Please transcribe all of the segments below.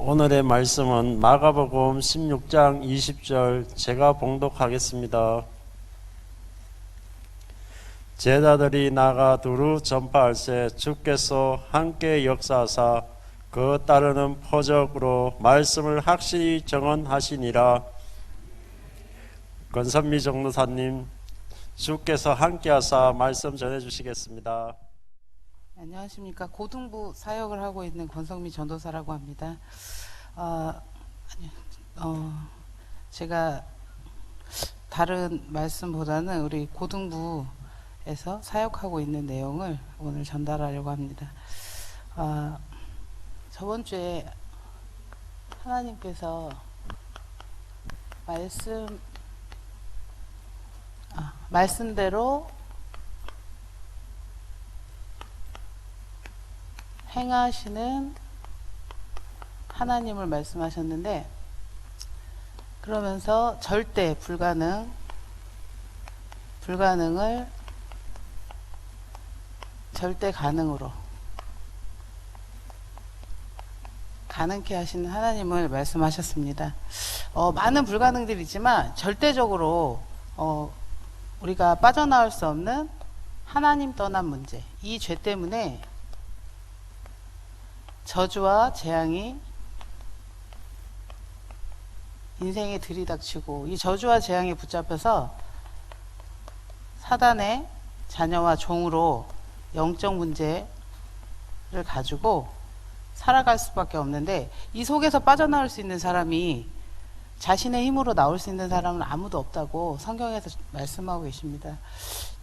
오늘의 말씀은 마가복음 16장 20절 제가 봉독하겠습니다. 제자들이 나가 두루 전파할세 주께서 함께 역사하사 그 따르는 표적으로 말씀을 확실히 정언하시니라. 권선미 전도사님, 주께서 함께하사 말씀 전해주시겠습니다. 안녕하십니까. 고등부 사역을 하고 있는 권성미 전도사라고 합니다. 제가 다른 말씀보다는 우리 고등부에서 사역하고 있는 내용을 오늘 전달하려고 합니다. 저번 주에 하나님께서 말씀대로 행하시는 하나님을 말씀하셨는데, 그러면서 절대 불가능을 절대 가능으로 가능케 하시는 하나님을 말씀하셨습니다. 많은 불가능들이 있지만 절대적으로 우리가 빠져나올 수 없는 하나님 떠난 문제, 이 죄 때문에 저주와 재앙이 인생에 들이닥치고, 이 저주와 재앙에 붙잡혀서 사단의 자녀와 종으로 영적 문제를 가지고 살아갈 수밖에 없는데, 이 속에서 빠져나올 수 있는 사람이, 자신의 힘으로 나올 수 있는 사람은 아무도 없다고 성경에서 말씀하고 계십니다.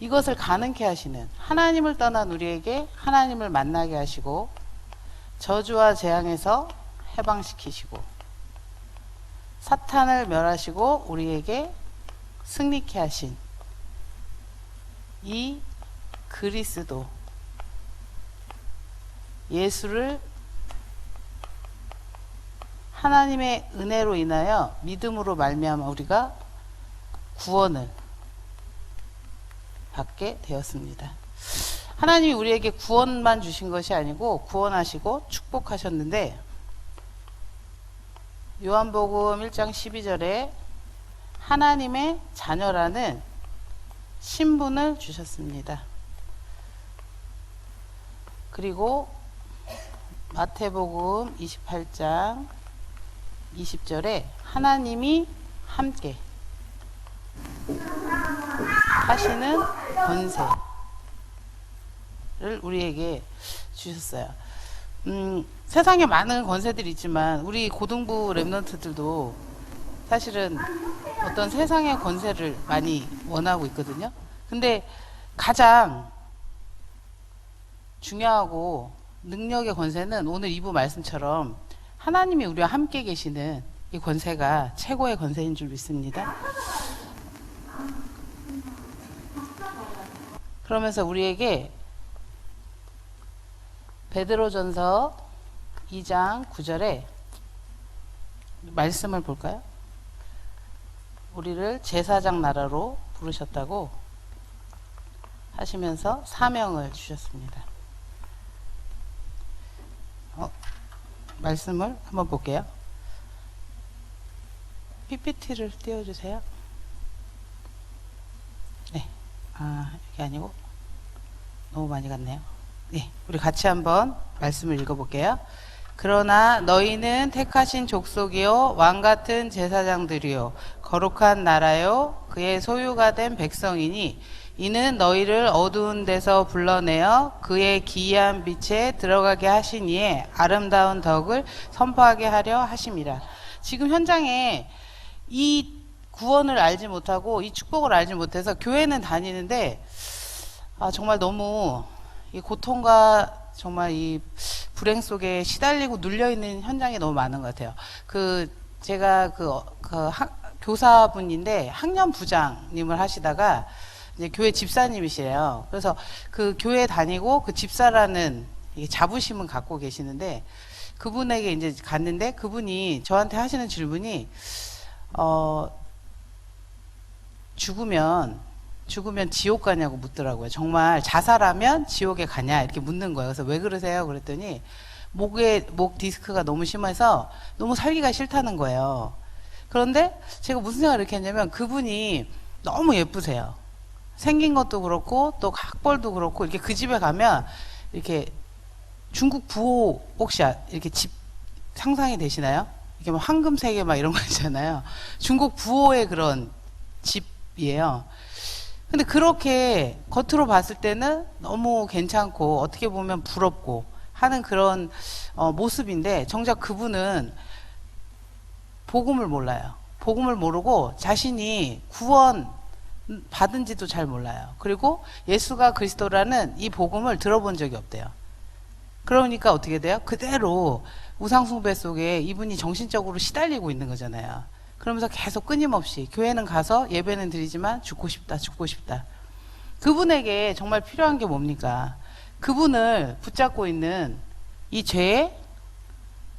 이것을 가능케 하시는 하나님을 떠난 우리에게 하나님을 만나게 하시고, 저주와 재앙에서 해방시키시고, 사탄을 멸하시고 우리에게 승리케 하신 이 그리스도 예수를 하나님의 은혜로 인하여 믿음으로 말미암아 우리가 구원을 받게 되었습니다. 하나님이 우리에게 구원만 주신 것이 아니고 구원하시고 축복하셨는데, 요한복음 1장 12절에 하나님의 자녀라는 신분을 주셨습니다. 그리고 마태복음 28장 20절에 하나님이 함께 하시는 권세 를 우리에게 주셨어요. 세상에 많은 권세들이 있지만 우리 고등부 랩런트들도 사실은 어떤 세상의 권세를 많이 원하고 있거든요. 근데 가장 중요하고 능력의 권세는 오늘 2부 말씀처럼 하나님이 우리와 함께 계시는 이 권세가 최고의 권세인 줄 믿습니다. 그러면서 우리에게 베드로전서 2장 9절에 말씀을 볼까요? 우리를 제사장 나라로 부르셨다고 하시면서 사명을 주셨습니다. 말씀을 한번 볼게요. PPT를 띄워주세요. 네, 이게 아니고 너무 많이 갔네요. 네, 우리 같이 한번 말씀을 읽어볼게요. 그러나 너희는 택하신 족속이요 왕같은 제사장들이요 거룩한 나라요 그의 소유가 된 백성이니 이는 너희를 어두운 데서 불러내어 그의 기이한 빛에 들어가게 하시니에 아름다운 덕을 선포하게 하려 하심이라. 지금 현장에 이 구원을 알지 못하고 이 축복을 알지 못해서 교회는 다니는데 정말 너무 이 고통과 정말 이 불행 속에 시달리고 눌려있는 현장이 너무 많은 것 같아요. 제가 교사분인데 학년 부장님을 하시다가 이제 교회 집사님이시래요. 그래서 그 교회 다니고 그 집사라는 자부심은 갖고 계시는데, 그분에게 이제 갔는데 그분이 저한테 하시는 질문이, 죽으면 지옥 가냐고 묻더라고요. 정말 자살하면 지옥에 가냐 이렇게 묻는 거예요. 그래서 왜 그러세요? 그랬더니 목 디스크가 너무 심해서 너무 살기가 싫다는 거예요. 그런데 제가 무슨 생각을 이렇게 했냐면 그분이 너무 예쁘세요. 생긴 것도 그렇고 또 학벌도 그렇고 이렇게 그 집에 가면 이렇게 중국 부호 혹시 이렇게 집 상상이 되시나요? 이렇게 막 황금세계 막 이런 거 있잖아요. 중국 부호의 그런 집이에요. 근데 그렇게 겉으로 봤을 때는 너무 괜찮고 어떻게 보면 부럽고 하는 그런 모습인데 정작 그분은 복음을 몰라요. 복음을 모르고 자신이 구원 받은지도 잘 몰라요. 그리고 예수가 그리스도라는 이 복음을 들어본 적이 없대요. 그러니까 어떻게 돼요? 그대로 우상숭배 속에 이분이 정신적으로 시달리고 있는 거잖아요. 그러면서 계속 끊임없이 교회는 가서 예배는 드리지만 죽고 싶다, 죽고 싶다. 그분에게 정말 필요한 게 뭡니까? 그분을 붙잡고 있는 이 죄의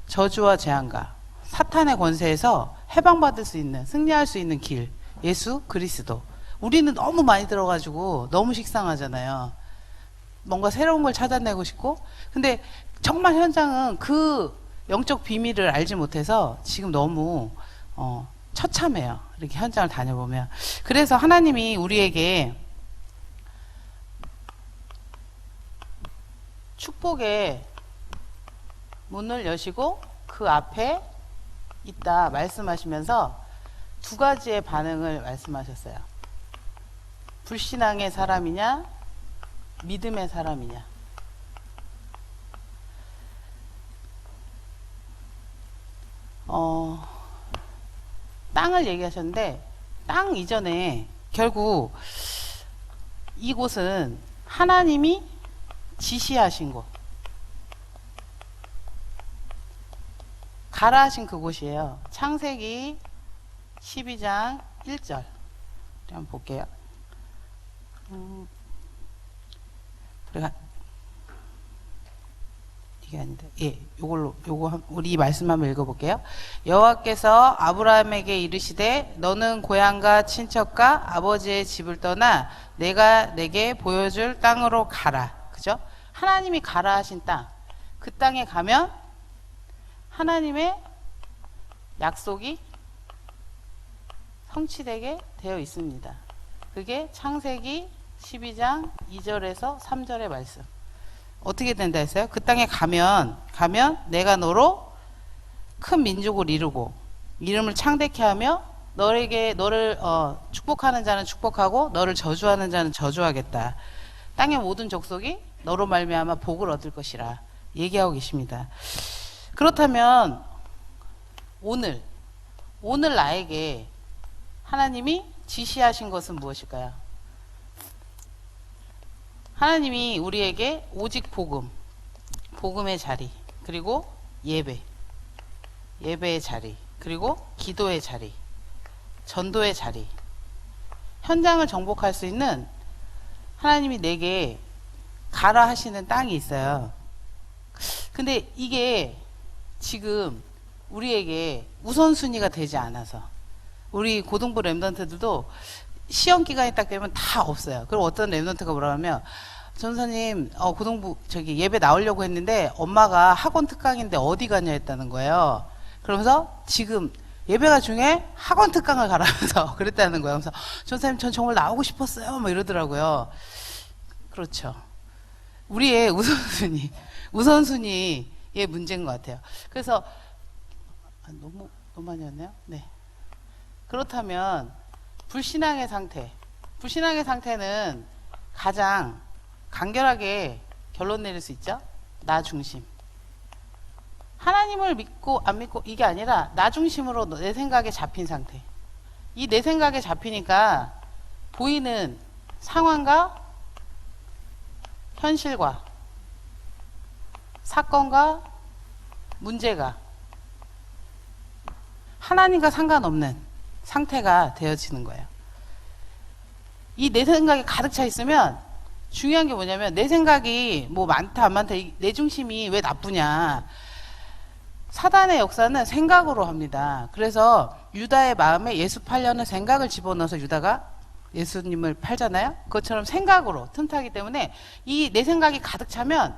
저주와 재앙과 사탄의 권세에서 해방받을 수 있는, 승리할 수 있는 길, 예수 그리스도. 우리는 너무 많이 들어가지고 너무 식상하잖아요. 뭔가 새로운 걸 찾아내고 싶고, 근데 정말 현장은 그 영적 비밀을 알지 못해서 지금 너무 처참해요. 이렇게 현장을 다녀보면. 그래서 하나님이 우리에게 축복의 문을 여시고 그 앞에 있다 말씀하시면서 두 가지의 반응을 말씀하셨어요. 불신앙의 사람이냐, 믿음의 사람이냐. 땅을 얘기하셨는데 땅 이전에 결국 이곳은 하나님이 지시하신 곳, 가라 하신 그곳이에요. 창세기 12장 1절 한번 볼게요. 우리가 이게 아닌데, 예, 요거 우리 말씀 한번 읽어볼게요. 여호와께서 아브라함에게 이르시되 너는 고향과 친척과 아버지의 집을 떠나 내가 내게 보여줄 땅으로 가라. 그죠? 하나님이 가라 하신 땅, 그 땅에 가면 하나님의 약속이 성취되게 되어 있습니다. 그게 창세기 12장 2절에서 3절의 말씀. 어떻게 된다 했어요? 그 땅에 가면 내가 너로 큰 민족을 이루고 이름을 창대케 하며 너를 축복하는 자는 축복하고 너를 저주하는 자는 저주하겠다. 땅의 모든 족속이 너로 말미암아 복을 얻을 것이라 얘기하고 계십니다. 그렇다면 오늘 나에게 하나님이 지시하신 것은 무엇일까요? 하나님이 우리에게 오직 복음의 자리, 그리고 예배의 자리, 그리고 기도의 자리, 전도의 자리, 현장을 정복할 수 있는 하나님이 내게 가라 하시는 땅이 있어요. 근데 이게 지금 우리에게 우선순위가 되지 않아서 우리 고등부 랩런트들도 시험 기간이 딱 되면 다 없어요. 그리고 어떤 랩런트가 뭐라 하면 전사님 고등부 예배 나오려고 했는데 엄마가 학원 특강인데 어디 가냐 했다는 거예요. 그러면서 지금 예배가 중에 학원 특강을 가라면서 그랬다는 거예요. 그래서 전사님 전 정말 나오고 싶었어요. 뭐 이러더라고요. 그렇죠. 우리의 우선순위의 문제인 것 같아요. 그래서 너무 많이 왔네요. 네. 그렇다면 불신앙의 상태는 가장 간결하게 결론 내릴 수 있죠. 나 중심. 하나님을 믿고 안 믿고 이게 아니라 나 중심으로 내 생각에 잡힌 상태. 이 내 생각에 잡히니까 보이는 상황과 현실과 사건과 문제가 하나님과 상관없는 상태가 되어지는 거예요. 이 내 생각에 가득 차 있으면 중요한 게 뭐냐면 내 생각이 뭐 많다 안 많다 내 중심이 왜 나쁘냐. 사단의 역사는 생각으로 합니다. 그래서 유다의 마음에 예수 팔려는 생각을 집어넣어서 유다가 예수님을 팔잖아요. 그것처럼 생각으로 틈타기 때문에 이 내 생각이 가득 차면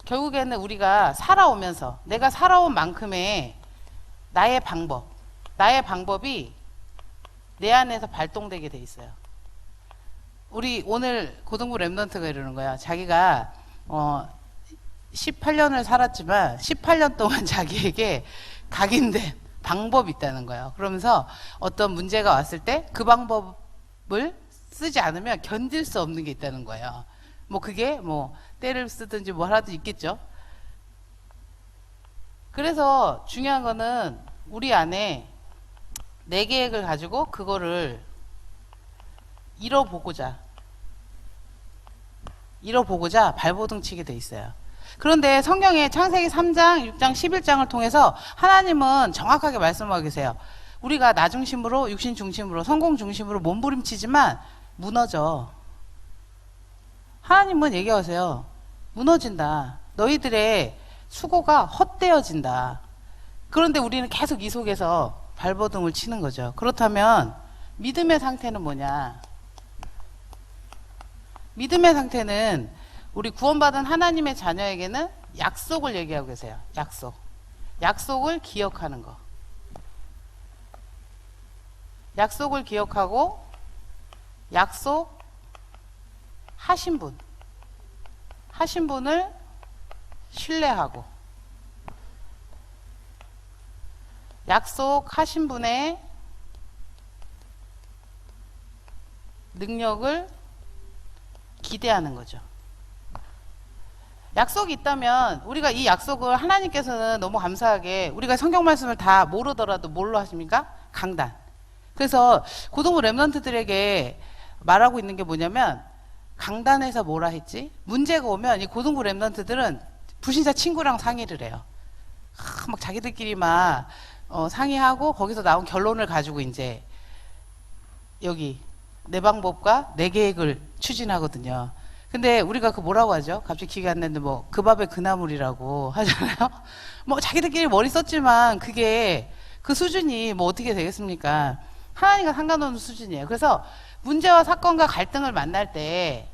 결국에는 우리가 살아오면서 내가 살아온 만큼의 나의 방법이 내 안에서 발동되게 돼 있어요. 우리 오늘 고등부 랩런트가 이러는 거야. 자기가 18년을 살았지만 18년 동안 자기에게 각인된 방법이 있다는 거예요. 그러면서 어떤 문제가 왔을 때 그 방법을 쓰지 않으면 견딜 수 없는 게 있다는 거예요. 뭐 그게 뭐 때를 쓰든지 뭐 하라도 있겠죠. 그래서 중요한 거는 우리 안에 내 계획을 가지고 그거를 이뤄보고자 발버둥 치게 돼 있어요. 그런데 성경에 창세기 3장, 6장, 11장을 통해서 하나님은 정확하게 말씀하고 계세요. 우리가 나 중심으로, 육신 중심으로, 성공 중심으로 몸부림치지만 무너져. 하나님은 얘기하세요. 무너진다. 너희들의 수고가 헛되어진다. 그런데 우리는 계속 이 속에서 발버둥을 치는 거죠. 그렇다면 믿음의 상태는 뭐냐? 믿음의 상태는 우리 구원받은 하나님의 자녀에게는 약속을 얘기하고 계세요. 약속을 기억하는 거. 약속을 기억하고 약속하신 분을 신뢰하고 약속하신 분의 능력을 기대하는 거죠. 약속이 있다면 우리가 이 약속을 하나님께서는 너무 감사하게 우리가 성경 말씀을 다 모르더라도 뭘로 하십니까? 강단. 그래서 고등부 랩런트들에게 말하고 있는 게 뭐냐면 강단에서 뭐라 했지? 문제가 오면 이 고등부 랩런트들은 불신자 친구랑 상의를 해요. 막 자기들끼리 막 상의하고 거기서 나온 결론을 가지고 이제 여기 내 방법과 내 계획을 추진하거든요. 근데 우리가 그 뭐라고 하죠? 갑자기 기억이 안 나는데 뭐 그 밥에 그 나물이라고 하잖아요. 뭐 자기들끼리 머리 썼지만 그게 그 수준이 뭐 어떻게 되겠습니까? 하나님과 상관없는 수준이에요. 그래서 문제와 사건과 갈등을 만날 때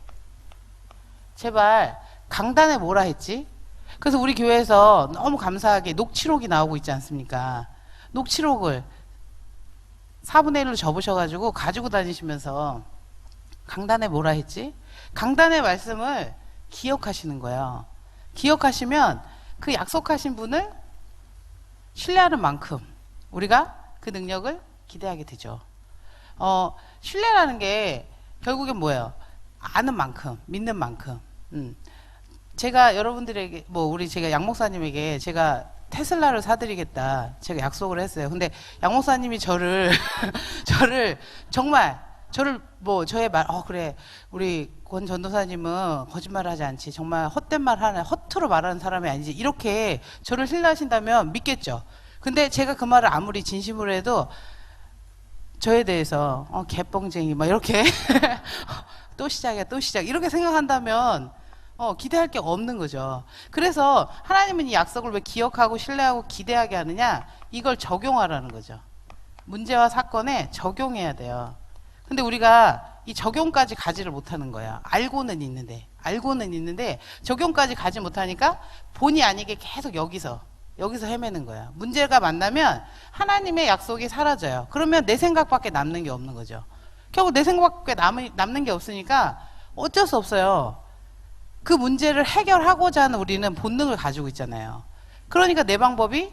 제발 강단에 뭐라 했지? 그래서 우리 교회에서 너무 감사하게 녹취록이 나오고 있지 않습니까? 녹취록을 4분의 1로 접으셔가지고 가지고 다니시면서 강단에 뭐라 했지? 강단의 말씀을 기억하시는 거예요. 기억하시면 그 약속하신 분을 신뢰하는 만큼 우리가 그 능력을 기대하게 되죠. 신뢰라는 게 결국엔 뭐예요? 아는 만큼, 믿는 만큼. 제가 여러분들에게 제가 양 목사님에게 제가 테슬라를 사드리겠다 제가 약속을 했어요. 근데 양 목사님이 저를 저의 말 그래 우리 권 전도사님은 거짓말을 하지 않지 정말 헛된 말 하는 허투루 말하는 사람이 아니지 이렇게 저를 신뢰하신다면 믿겠죠. 근데 제가 그 말을 아무리 진심으로 해도 저에 대해서 개뻥쟁이 막 이렇게 또 시작 이렇게 생각한다면 기대할 게 없는 거죠. 그래서 하나님은 이 약속을 왜 기억하고 신뢰하고 기대하게 하느냐? 이걸 적용하라는 거죠. 문제와 사건에 적용해야 돼요. 근데 우리가 이 적용까지 가지를 못하는 거야. 알고는 있는데 적용까지 가지 못하니까 본의 아니게 계속 여기서 헤매는 거야. 문제가 만나면 하나님의 약속이 사라져요. 그러면 내 생각밖에 남는 게 없는 거죠. 결국 내 생각밖에 남는 게 없으니까 어쩔 수 없어요. 그 문제를 해결하고자 하는 우리는 본능을 가지고 있잖아요. 그러니까 내 방법이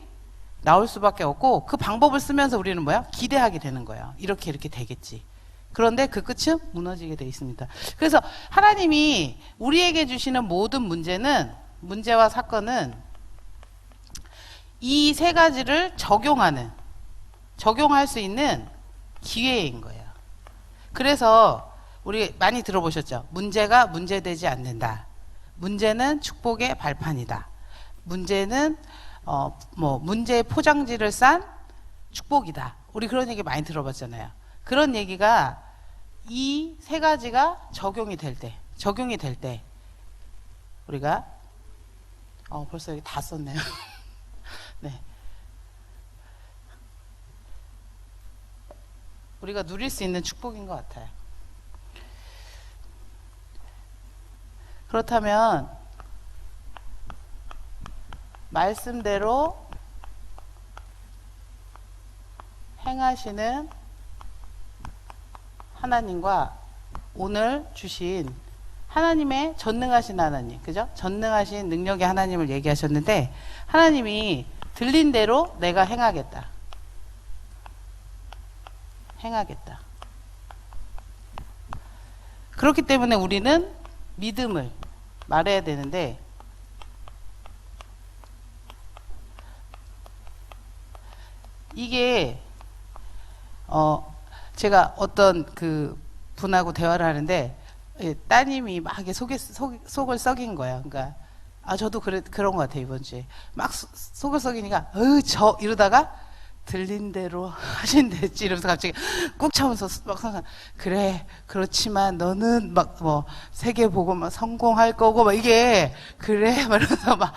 나올 수밖에 없고 그 방법을 쓰면서 우리는 뭐야? 기대하게 되는 거예요. 이렇게 되겠지. 그런데 그 끝은 무너지게 돼 있습니다. 그래서 하나님이 우리에게 주시는 모든 문제와 사건은 이 세 가지를 적용할 수 있는 기회인 거예요. 그래서 우리 많이 들어보셨죠? 문제가 문제되지 않는다. 문제는 축복의 발판이다. 문제는 문제의 포장지를 싼 축복이다. 우리 그런 얘기 많이 들어봤잖아요. 그런 얘기가 이 세 가지가 적용이 될 때 우리가 벌써 여기 다 썼네요. 네. 우리가 누릴 수 있는 축복인 것 같아요. 그렇다면 말씀대로 행하시는 하나님과 오늘 주신 하나님의 전능하신 하나님, 그죠? 전능하신 능력의 하나님을 얘기하셨는데, 하나님이 들린 대로 내가 행하겠다. 행하겠다. 그렇기 때문에 우리는 믿음을 말해야 되는데, 이게 제가 어떤 그 분하고 대화를 하는데, 따님이 막 이렇게 속을 썩인 거예요. 그러니까 저도 그런 것 같아요. 이번 주에 막 속을 썩이니까 이러다가 들린 대로 하신댔지 이러면서 갑자기 꾹 참으면서 막 그래 그렇지만 너는 막 뭐 세계 보고 막 성공할 거고 막 이게 그래 막 이러면서 막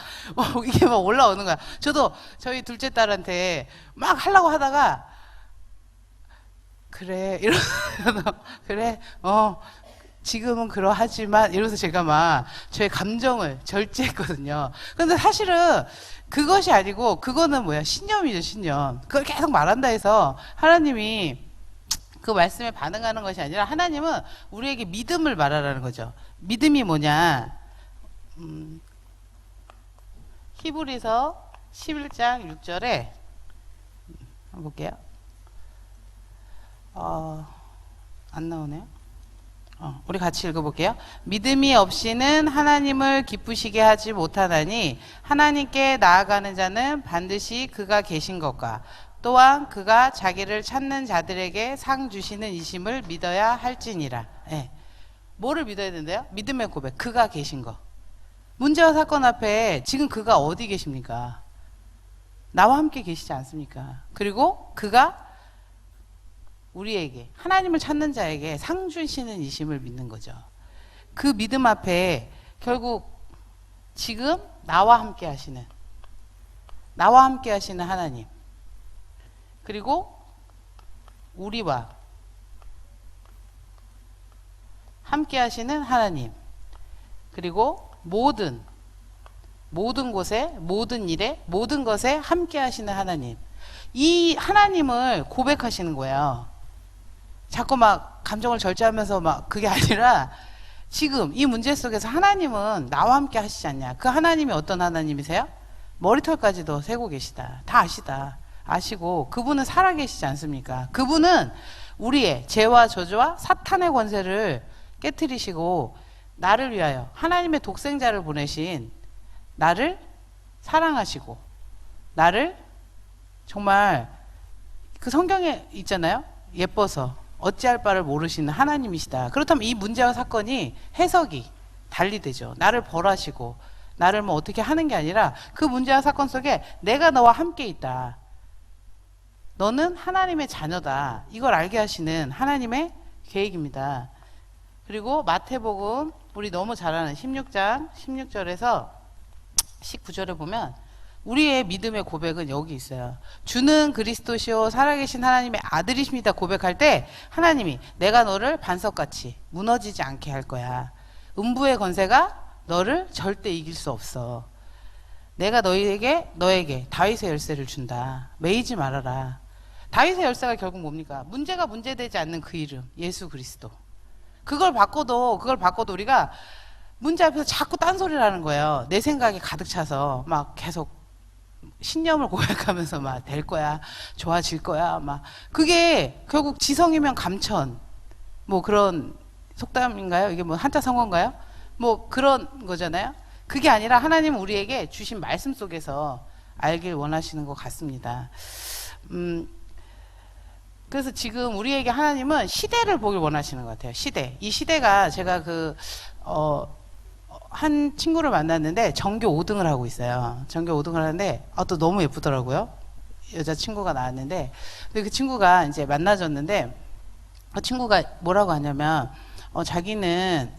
이게 막 올라오는 거야. 저도 저희 둘째 딸한테 막 하려고 하다가 그래 이러면서 그래 지금은 그러하지만 이러면서 제가 막 저의 감정을 절제했거든요. 근데 사실은 그것이 아니고 그거는 뭐야? 신념이죠, 신념. 그걸 계속 말한다 해서 하나님이 그 말씀에 반응하는 것이 아니라 하나님은 우리에게 믿음을 말하라는 거죠. 믿음이 뭐냐? 히브리서 11장 6절에 한번 볼게요. 안 나오네요. 우리 같이 읽어볼게요. 믿음이 없이는 하나님을 기쁘시게 하지 못하나니 하나님께 나아가는 자는 반드시 그가 계신 것과 또한 그가 자기를 찾는 자들에게 상 주시는 이심을 믿어야 할지니라. 네. 뭐를 믿어야 된대요? 믿음의 고백. 그가 계신 것. 문제와 사건 앞에 지금 그가 어디 계십니까? 나와 함께 계시지 않습니까? 그리고 그가 우리에게 하나님을 찾는 자에게 상 주시는 이심을 믿는 거죠. 그 믿음 앞에 결국 지금 나와 함께 하시는 하나님, 그리고 우리와 함께 하시는 하나님, 그리고 모든 곳에, 모든 일에, 모든 것에 함께 하시는 하나님, 이 하나님을 고백하시는 거예요. 자꾸 막 감정을 절제하면서 막 그게 아니라 지금 이 문제 속에서 하나님은 나와 함께 하시지 않냐. 그 하나님이 어떤 하나님이세요? 머리털까지도 세고 계시다. 다 아시고 그분은 살아계시지 않습니까? 그분은 우리의 죄와 저주와 사탄의 권세를 깨트리시고 나를 위하여 하나님의 독생자를 보내신 나를 사랑하시고 나를 정말 그 성경에 있잖아요. 예뻐서 어찌할 바를 모르시는 하나님이시다. 그렇다면 이 문제와 사건이 해석이 달리 되죠. 나를 벌하시고 나를 뭐 어떻게 하는 게 아니라 그 문제와 사건 속에 내가 너와 함께 있다. 너는 하나님의 자녀다. 이걸 알게 하시는 하나님의 계획입니다. 그리고 마태복음 우리 너무 잘 아는 16장 16절에서 19절에 보면 우리의 믿음의 고백은 여기 있어요. 주는 그리스도시요 살아계신 하나님의 아들이십니다 고백할 때 하나님이 내가 너를 반석같이 무너지지 않게 할 거야. 음부의 권세가 너를 절대 이길 수 없어. 내가 너에게 다윗의 열쇠를 준다. 매이지 말아라. 다윗의 열쇠가 결국 뭡니까? 문제가 문제되지 않는 그 이름 예수 그리스도. 그걸 바꿔도 우리가 문제 앞에서 자꾸 딴소리를 하는 거예요. 내 생각이 가득 차서 막 계속 신념을 고백하면서 막 될 거야, 좋아질 거야, 막 그게 결국 지성이면 감천, 뭐 그런 속담인가요? 이게 뭐 한자 성어인가요? 뭐 그런 거잖아요. 그게 아니라 하나님 우리에게 주신 말씀 속에서 알길 원하시는 것 같습니다. 그래서 지금 우리에게 하나님은 시대를 보길 원하시는 것 같아요. 시대. 이 시대가 제가 한 친구를 만났는데 전교 5등을 하고 있어요. 전교 5등을 하는데 또 너무 예쁘더라고요. 여자친구가 나왔는데 근데 그 친구가 이제 만나줬는데 그 친구가 뭐라고 하냐면 자기는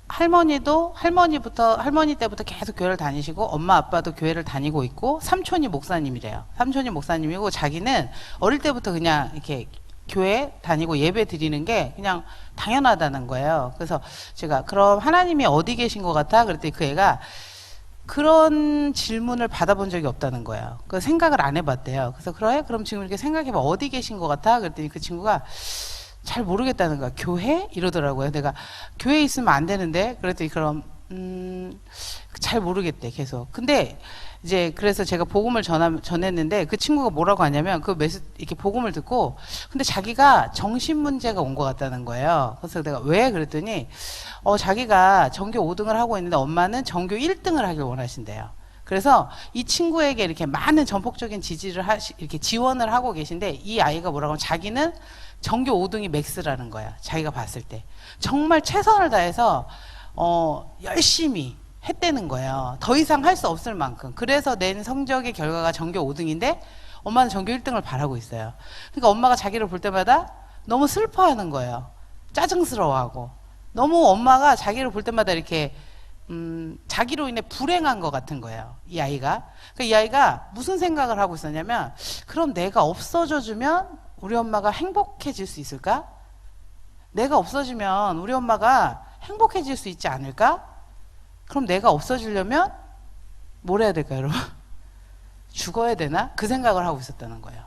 할머니 때부터 계속 교회를 다니시고 엄마 아빠도 교회를 다니고 있고 삼촌이 목사님이래요. 삼촌이 목사님이고 자기는 어릴 때부터 그냥 이렇게 교회 다니고 예배 드리는 게 그냥 당연하다는 거예요. 그래서 제가 그럼 하나님이 어디 계신 것 같아? 그랬더니 그 애가 그런 질문을 받아본 적이 없다는 거예요. 그 생각을 안 해봤대요. 그래서 그래? 그럼 지금 이렇게 생각해봐. 어디 계신 것 같아? 그랬더니 그 친구가 잘 모르겠다는 거야. 교회? 이러더라고요. 내가 교회에 있으면 안 되는데? 그랬더니 그럼 잘 모르겠대 계속. 근데 이제 그래서 제가 복음을 전했는데 그 친구가 뭐라고 하냐면 이렇게 복음을 듣고 근데 자기가 정신 문제가 온 것 같다는 거예요. 그래서 내가 왜? 그랬더니 자기가 전교 5등을 하고 있는데 엄마는 전교 1등을 하길 원하신대요. 그래서 이 친구에게 이렇게 많은 전폭적인 지지를 이렇게 지원을 하고 계신데 이 아이가 뭐라고 하면 자기는 전교 5등이 맥스라는 거야. 자기가 봤을 때. 정말 최선을 다해서 열심히 했다는 거예요. 더 이상 할 수 없을 만큼. 그래서 낸 성적의 결과가 전교 5등인데 엄마는 전교 1등을 바라고 있어요. 그러니까 엄마가 자기를 볼 때마다 너무 슬퍼하는 거예요. 짜증스러워하고. 너무 엄마가 자기를 볼 때마다 이렇게 자기로 인해 불행한 것 같은 거예요. 이 아이가. 그러니까 이 아이가 무슨 생각을 하고 있었냐면 그럼 내가 없어져 주면 우리 엄마가 행복해질 수 있을까? 내가 없어지면 우리 엄마가 행복해질 수 있지 않을까? 그럼 내가 없어지려면 뭘 해야 될까요, 여러분? 죽어야 되나? 그 생각을 하고 있었다는 거예요.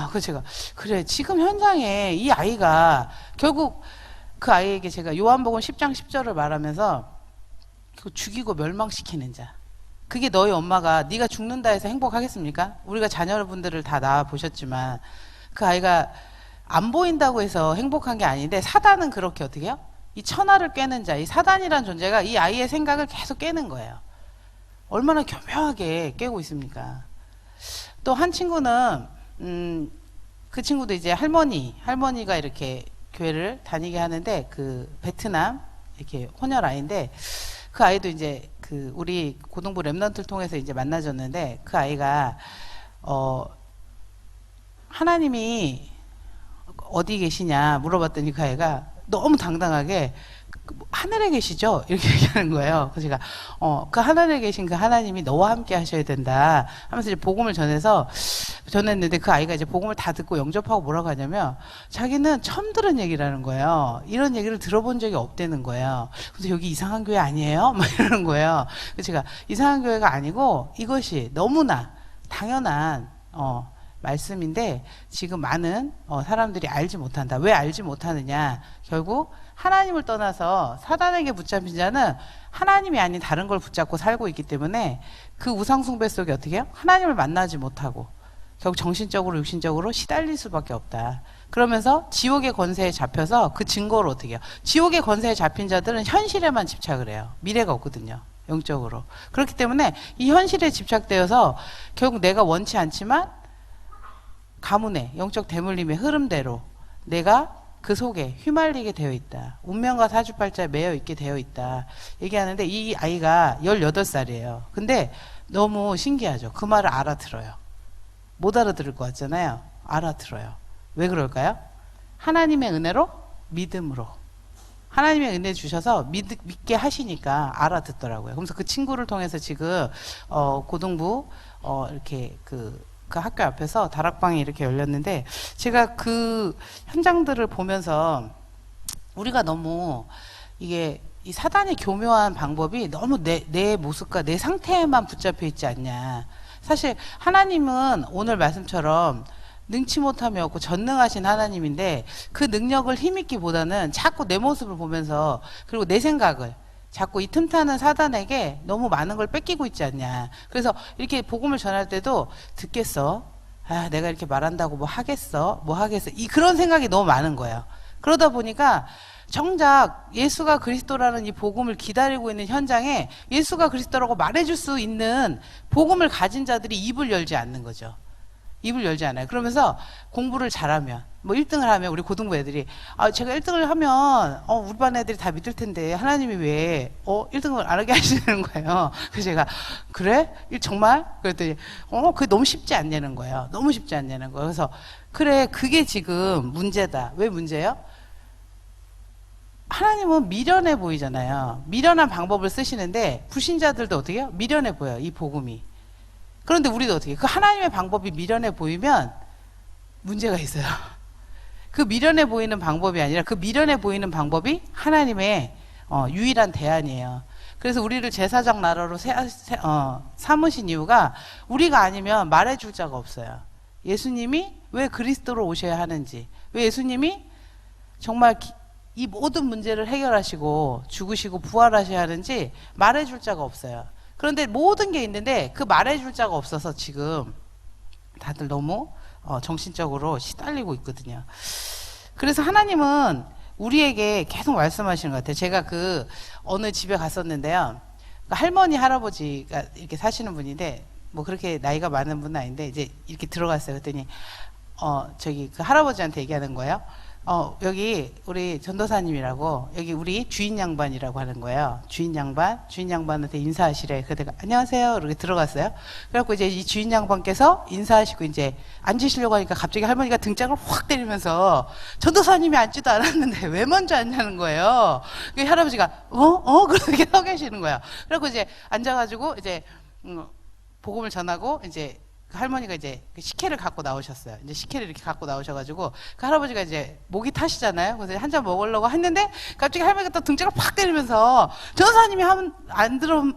그래서 제가 그래 지금 현장에 이 아이가 결국 그 아이에게 제가 요한복음 10장 10절을 말하면서 죽이고 멸망시키는 자. 그게 너희 엄마가 네가 죽는다 해서 행복하겠습니까? 우리가 자녀분들을 다 낳아 보셨지만 그 아이가 안 보인다고 해서 행복한 게 아닌데 사단은 그렇게 어떻게 해요? 이 천하를 깨는 자, 이 사단이라는 존재가 이 아이의 생각을 계속 깨는 거예요. 얼마나 교묘하게 깨고 있습니까? 또 한 친구는 그 친구도 이제 할머니가 이렇게 교회를 다니게 하는데 그 베트남 이렇게 혼혈 아이인데 그 아이도 이제 그 우리 고등부 랩런트를 통해서 이제 만나줬는데 그 아이가 하나님이 어디 계시냐 물어봤더니 그 아이가 너무 당당하게 하늘에 계시죠? 이렇게 얘기하는 거예요. 그래서 제가 그 하늘에 계신 그 하나님이 너와 함께 하셔야 된다 하면서 이제 복음을 전했는데 그 아이가 이제 복음을 다 듣고 영접하고 뭐라고 하냐면 자기는 처음 들은 얘기라는 거예요. 이런 얘기를 들어본 적이 없다는 거예요. 그래서 여기 이상한 교회 아니에요? 막 이러는 거예요. 그래서 제가 이상한 교회가 아니고 이것이 너무나 당연한 말씀인데 지금 많은 사람들이 알지 못한다. 왜 알지 못하느냐? 결국 하나님을 떠나서 사단에게 붙잡힌 자는 하나님이 아닌 다른 걸 붙잡고 살고 있기 때문에 그 우상숭배 속에 어떻게 해요? 하나님을 만나지 못하고 결국 정신적으로 육신적으로 시달릴 수밖에 없다. 그러면서 지옥의 권세에 잡혀서 그 증거를 어떻게 해요? 지옥의 권세에 잡힌 자들은 현실에만 집착을 해요. 미래가 없거든요. 영적으로. 그렇기 때문에 이 현실에 집착되어서 결국 내가 원치 않지만 가문의 영적 대물림의 흐름대로 내가 그 속에 휘말리게 되어 있다. 운명과 사주팔자에 매여 있게 되어 있다. 얘기하는데 이 아이가 18살이에요. 근데 너무 신기하죠. 그 말을 알아들어요. 못 알아들을 것 같잖아요. 알아들어요. 왜 그럴까요? 하나님의 은혜로 믿음으로. 하나님의 은혜 주셔서 믿게 하시니까 알아듣더라고요. 그래서 그 친구를 통해서 지금 고등부 이렇게 그 학교 앞에서 다락방이 이렇게 열렸는데 제가 그 현장들을 보면서 우리가 너무 이게 이 사단의 교묘한 방법이 너무 내 모습과 내 상태에만 붙잡혀 있지 않냐. 사실 하나님은 오늘 말씀처럼 능치 못함이 없고 전능하신 하나님인데 그 능력을 힘입기보다는 자꾸 내 모습을 보면서 그리고 내 생각을 자꾸 이 틈타는 사단에게 너무 많은 걸 뺏기고 있지 않냐. 그래서 이렇게 복음을 전할 때도 듣겠어? 내가 이렇게 말한다고 뭐 하겠어? 그런 생각이 너무 많은 거예요. 그러다 보니까 정작 예수가 그리스도라는 이 복음을 기다리고 있는 현장에 예수가 그리스도라고 말해줄 수 있는 복음을 가진 자들이 입을 열지 않는 거죠. 입을 열지 않아요. 그러면서 공부를 잘하면 뭐 1등을 하면 우리 고등부 애들이 제가 1등을 하면 우리 반 애들이 다 믿을 텐데 하나님이 왜 1등을 안 하게 하시는 거예요. 그래서 제가 그래? 정말? 그랬더니 그게 너무 쉽지 않냐는 거예요. 너무 쉽지 않냐는 거예요. 그래서 그래 그게 지금 문제다. 왜 문제예요? 하나님은 미련해 보이잖아요. 미련한 방법을 쓰시는데 불신자들도 어떻게 해요? 미련해 보여요. 이 복음이. 그런데 우리도 어떻게 그 하나님의 방법이 미련해 보이면 문제가 있어요. 그 미련해 보이는 방법이 아니라 그 미련해 보이는 방법이 하나님의 유일한 대안이에요. 그래서 우리를 제사장 나라로 삼으신 이유가 우리가 아니면 말해줄 자가 없어요. 예수님이 왜 그리스도로 오셔야 하는지, 왜 예수님이 정말 이 모든 문제를 해결하시고 죽으시고 부활하셔야 하는지 말해줄 자가 없어요. 그런데 모든 게 있는데 그 말해줄 자가 없어서 지금 다들 너무 정신적으로 시달리고 있거든요. 그래서 하나님은 우리에게 계속 말씀하시는 것 같아요. 제가 어느 집에 갔었는데요. 할머니, 할아버지가 이렇게 사시는 분인데, 뭐 그렇게 나이가 많은 분은 아닌데, 이제 이렇게 들어갔어요. 그랬더니, 저기 그 할아버지한테 얘기하는 거예요. 여기 우리 전도사님이라고, 여기 우리 주인 양반이라고 하는 거예요. 주인 양반한테 인사하시래. 그래서 내가 안녕하세요. 이렇게 들어갔어요. 그래갖고 이제 이 주인 양반께서 인사하시고 이제 앉으시려고 하니까 갑자기 할머니가 등짝을 확 때리면서 전도사님이 앉지도 않았는데 왜 먼저 앉냐는 거예요. 그 할아버지가 그렇게 서 계시는 거예요. 그래갖고 이제 앉아가지고 이제 복음을 전하고 이제 그 할머니가 이제 식혜를 갖고 나오셨어요. 이제 식혜를 이렇게 갖고 나오셔가지고 그 할아버지가 이제 목이 타시잖아요. 그래서 한 잔 먹으려고 했는데 갑자기 할머니가 또 등짝을 팍 때리면서 전도사님이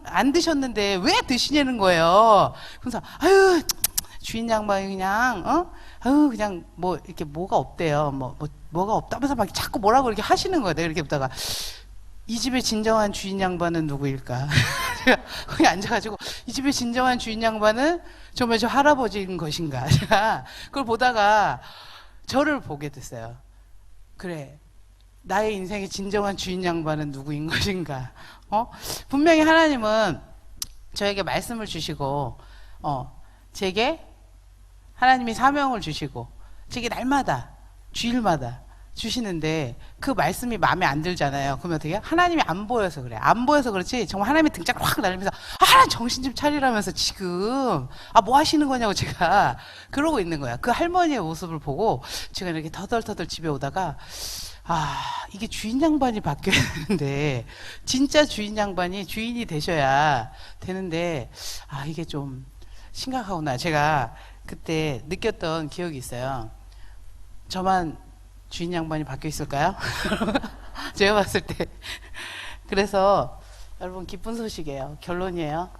안 드셨는데 왜 드시냐는 거예요. 그래서 아유 주인 양반이 그냥 그냥 뭐 이렇게 뭐가 없대요. 뭐가 없다면서 막 자꾸 뭐라고 이렇게 하시는 거예요. 내가 이렇게 보다가 이 집의 진정한 주인 양반은 누구일까? 제가 거기 앉아가지고 이 집의 진정한 주인 양반은 정말 저 할아버지인 것인가? 제가 그걸 보다가 저를 보게 됐어요. 그래, 나의 인생의 진정한 주인 양반은 누구인 것인가? 분명히 하나님은 저에게 말씀을 주시고, 제게 하나님이 사명을 주시고, 제게 날마다, 주일마다 주시는데 그 말씀이 마음에 안 들잖아요. 그러면 어떻게 해요? 하나님이 안 보여서 그래. 안 보여서 그렇지. 정말 하나님이 등짝 확 날리면서 하나님 정신 좀 차리라면서 지금 뭐 하시는 거냐고 제가 그러고 있는 거야. 그 할머니의 모습을 보고 제가 이렇게 터덜터덜 집에 오다가 이게 주인 양반이 바뀌어야 되는데 진짜 주인 양반이 주인이 되셔야 되는데 이게 좀 심각하구나. 제가 그때 느꼈던 기억이 있어요. 저만 주인 양반이 바뀌어 있을까요? 제가 봤을 때. 그래서 여러분 기쁜 소식이에요. 결론이에요.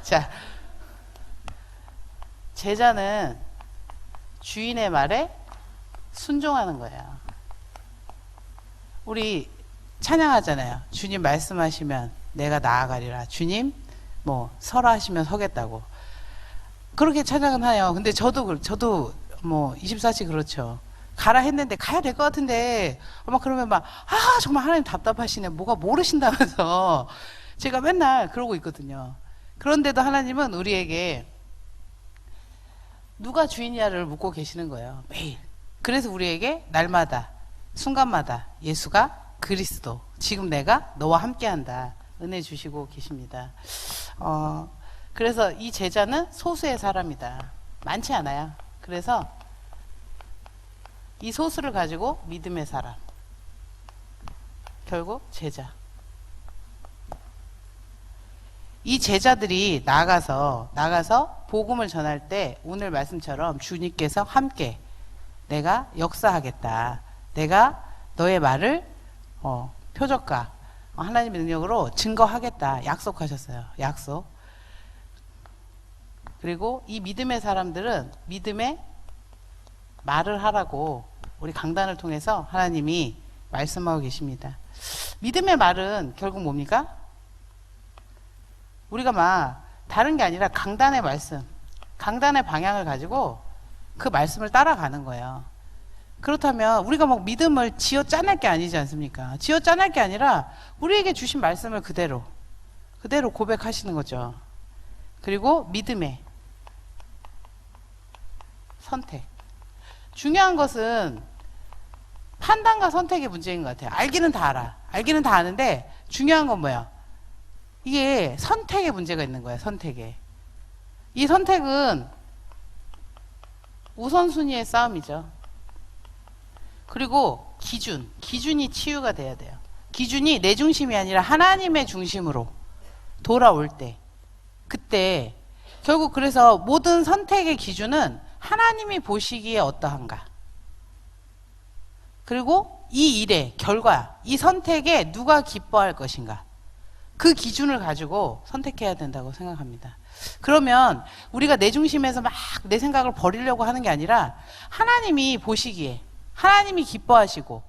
자, 제자는 주인의 말에 순종하는 거예요. 우리 찬양하잖아요. 주님 말씀하시면 내가 나아가리라. 주님 서라 하시면 서겠다고. 그렇게 찬양은 해요. 근데 저도 24시 그렇죠. 가라 했는데 가야 될 것 같은데 그러면 정말 하나님 답답하시네. 뭐가 모르신다면서 제가 맨날 그러고 있거든요. 그런데도 하나님은 우리에게 누가 주인이야를 묻고 계시는 거예요. 매일. 그래서 우리에게 날마다 순간마다 예수가 그리스도, 지금 내가 너와 함께한다 은혜 주시고 계십니다. 그래서 이 제자는 소수의 사람이다. 많지 않아요. 그래서 이 소수를 가지고 믿음의 사람, 결국 제자. 이 제자들이 나가서 복음을 전할 때 오늘 말씀처럼 주님께서 함께 내가 역사하겠다. 내가 너의 말을 표적과 하나님의 능력으로 증거하겠다. 약속하셨어요. 약속. 그리고 이 믿음의 사람들은 믿음의 말을 하라고 우리 강단을 통해서 하나님이 말씀하고 계십니다. 믿음의 말은 결국 뭡니까? 우리가 다른 게 아니라 강단의 말씀, 강단의 방향을 가지고 그 말씀을 따라가는 거예요. 그렇다면 우리가 믿음을 지어 짜낼 게 아니지 않습니까? 지어 짜낼 게 아니라 우리에게 주신 말씀을 그대로 고백하시는 거죠. 그리고 믿음의 선택. 중요한 것은 판단과 선택의 문제인 것 같아요. 알기는 다 알아. 알기는 다 아는데 중요한 건 뭐야? 이게 선택의 문제가 있는 거예요. 선택에. 이 선택은 우선순위의 싸움이죠. 그리고 기준이 치유가 돼야 돼요. 기준이 내 중심이 아니라 하나님의 중심으로 돌아올 때, 그때 결국 그래서 모든 선택의 기준은 하나님이 보시기에 어떠한가. 그리고 이 일의 결과, 이 선택에 누가 기뻐할 것인가? 그 기준을 가지고 선택해야 된다고 생각합니다. 그러면 우리가 내 중심에서 막 내 생각을 버리려고 하는 게 아니라 하나님이 보시기에 하나님이 기뻐하시고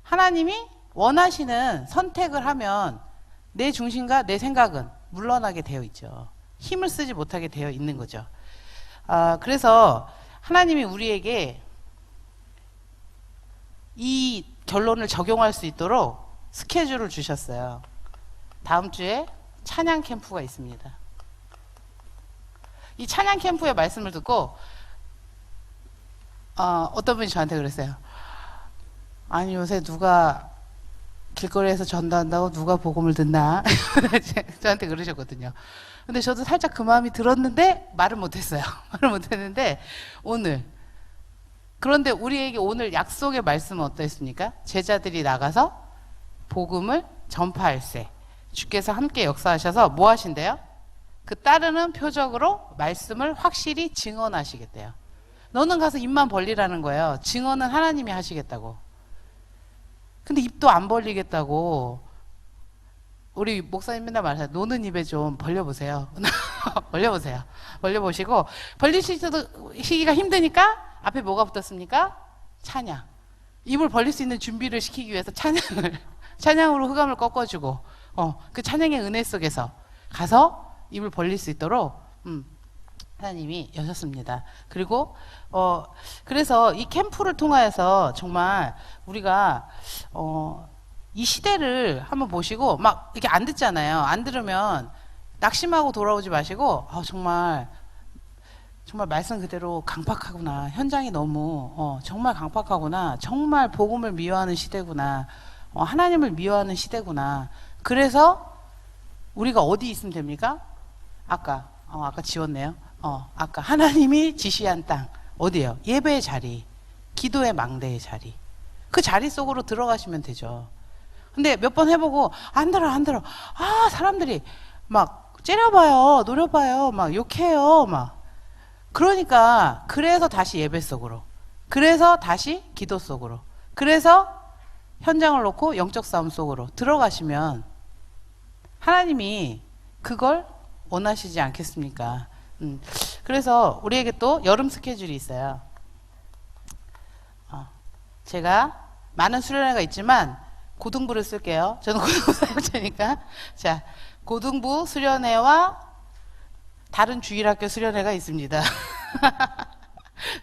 하나님이 원하시는 선택을 하면 내 중심과 내 생각은 물러나게 되어 있죠. 힘을 쓰지 못하게 되어 있는 거죠. 그래서 하나님이 우리에게 이 결론을 적용할 수 있도록 스케줄을 주셨어요. 다음 주에 찬양 캠프가 있습니다. 이 찬양 캠프의 말씀을 듣고 어떤 분이 저한테 그랬어요. 아니 요새 누가 길거리에서 전도한다고 누가 복음을 듣나? 저한테 그러셨거든요. 근데 저도 살짝 그 마음이 들었는데 말을 못했어요. 말을 못했는데 그런데 우리에게 오늘 약속의 말씀은 어떠했습니까? 제자들이 나가서 복음을 전파할세. 주께서 함께 역사하셔서 뭐 하신대요? 그 따르는 표적으로 말씀을 확실히 증언하시겠대요. 너는 가서 입만 벌리라는 거예요. 증언은 하나님이 하시겠다고. 근데 입도 안 벌리겠다고. 우리 목사님 맨날 말해요. 노는 입에 좀 벌려보세요. 벌려보세요. 벌려보시고 벌리시기가 힘드니까 앞에 뭐가 붙었습니까? 찬양. 입을 벌릴 수 있는 준비를 시키기 위해서 찬양으로 흑암을 꺾어주고 그 찬양의 은혜 속에서 가서 입을 벌릴 수 있도록 하나님이 여셨습니다. 그리고 그래서 이 캠프를 통하여서 정말 우리가 이 시대를 한번 보시고 막 이게 안 듣잖아요. 안 들으면 낙심하고 돌아오지 마시고 정말 말씀 그대로 강팍하구나. 현장이 너무 정말 강팍하구나. 정말 복음을 미워하는 시대구나. 하나님을 미워하는 시대구나. 그래서 우리가 어디 있으면 됩니까? 아까 지웠네요. 아까 하나님이 지시한 땅 어디예요? 예배의 자리, 기도의 망대의 자리. 그 자리 속으로 들어가시면 되죠. 근데 몇 번 해보고 안 들어. 사람들이 막 째려봐요, 노려봐요, 막 욕해요, 막. 그러니까 그래서 다시 예배 속으로, 그래서 다시 기도 속으로, 그래서 현장을 놓고 영적 싸움 속으로 들어가시면 하나님이 그걸 원하시지 않겠습니까? 그래서 우리에게 또 여름 스케줄이 있어요. 제가 많은 수련회가 있지만 고등부를 쓸게요. 저는 고등부 사역자니까. 자, 고등부 수련회와 다른 주일학교 수련회가 있습니다.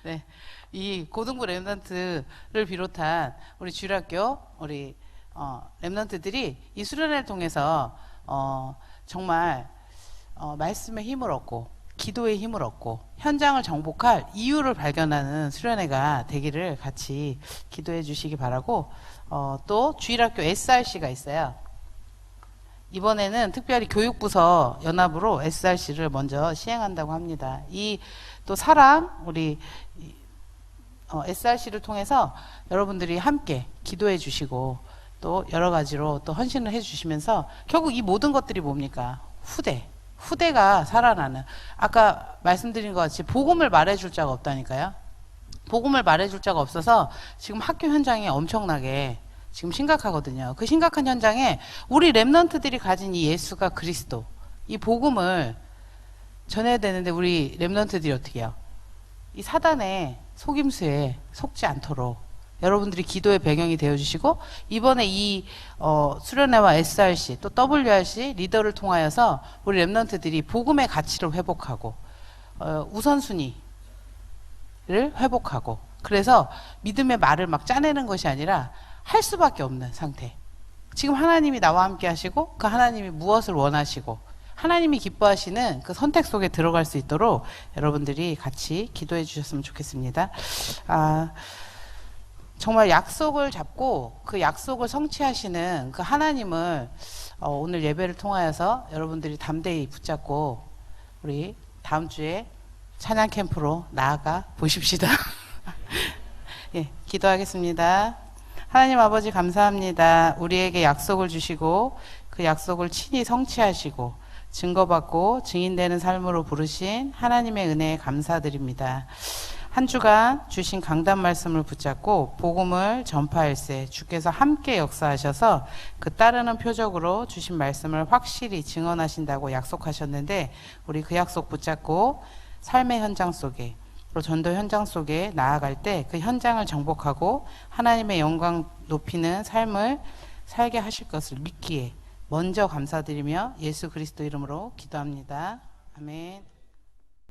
네, 이 고등부 렘넌트를 비롯한 우리 주일학교 우리 렘넌트들이 이 수련회를 통해서 정말 말씀의 힘을 얻고 기도의 힘을 얻고 현장을 정복할 이유를 발견하는 수련회가 되기를 같이 기도해 주시기 바라고, 또 주일학교 SRC가 있어요. 이번에는 특별히 교육부서 연합으로 SRC를 먼저 시행한다고 합니다. 이 또 사랑 우리 SRC를 통해서 여러분들이 함께 기도해 주시고 또 여러 가지로 또 헌신을 해 주시면서 결국 이 모든 것들이 뭡니까? 후대가 살아나는, 아까 말씀드린 것 같이 복음을 말해줄 자가 없다니까요. 복음을 말해줄 자가 없어서 지금 학교 현장이 엄청나게 지금 심각하거든요. 그 심각한 현장에 우리 렘넌트들이 가진 이 예수가 그리스도, 이 복음을 전해야 되는데 우리 렘넌트들이 어떻게 해요? 이 사단의 속임수에 속지 않도록 여러분들이 기도의 배경이 되어주시고, 이번에 이 수련회와 SRC 또 WRC 리더를 통하여서 우리 렘넌트들이 복음의 가치를 회복하고 우선순위를 회복하고, 그래서 믿음의 말을 막 짜내는 것이 아니라 할 수밖에 없는 상태. 지금 하나님이 나와 함께 하시고 그 하나님이 무엇을 원하시고 하나님이 기뻐하시는 그 선택 속에 들어갈 수 있도록 여러분들이 같이 기도해 주셨으면 좋겠습니다. 정말 약속을 잡고 그 약속을 성취하시는 그 하나님을 오늘 예배를 통하여서 여러분들이 담대히 붙잡고 우리 다음 주에 찬양 캠프로 나아가 보십시다. 예, 기도하겠습니다. 하나님 아버지 감사합니다. 우리에게 약속을 주시고 그 약속을 친히 성취하시고 증거받고 증인되는 삶으로 부르신 하나님의 은혜에 감사드립니다. 한 주간 주신 강단 말씀을 붙잡고 복음을 전파할세 주께서 함께 역사하셔서 그 따르는 표적으로 주신 말씀을 확실히 증언하신다고 약속하셨는데 우리 그 약속 붙잡고 삶의 현장 속에 또 전도 현장 속에 나아갈 때 그 현장을 정복하고 하나님의 영광 높이는 삶을 살게 하실 것을 믿기에 먼저 감사드리며 예수 그리스도 이름으로 기도합니다. 아멘.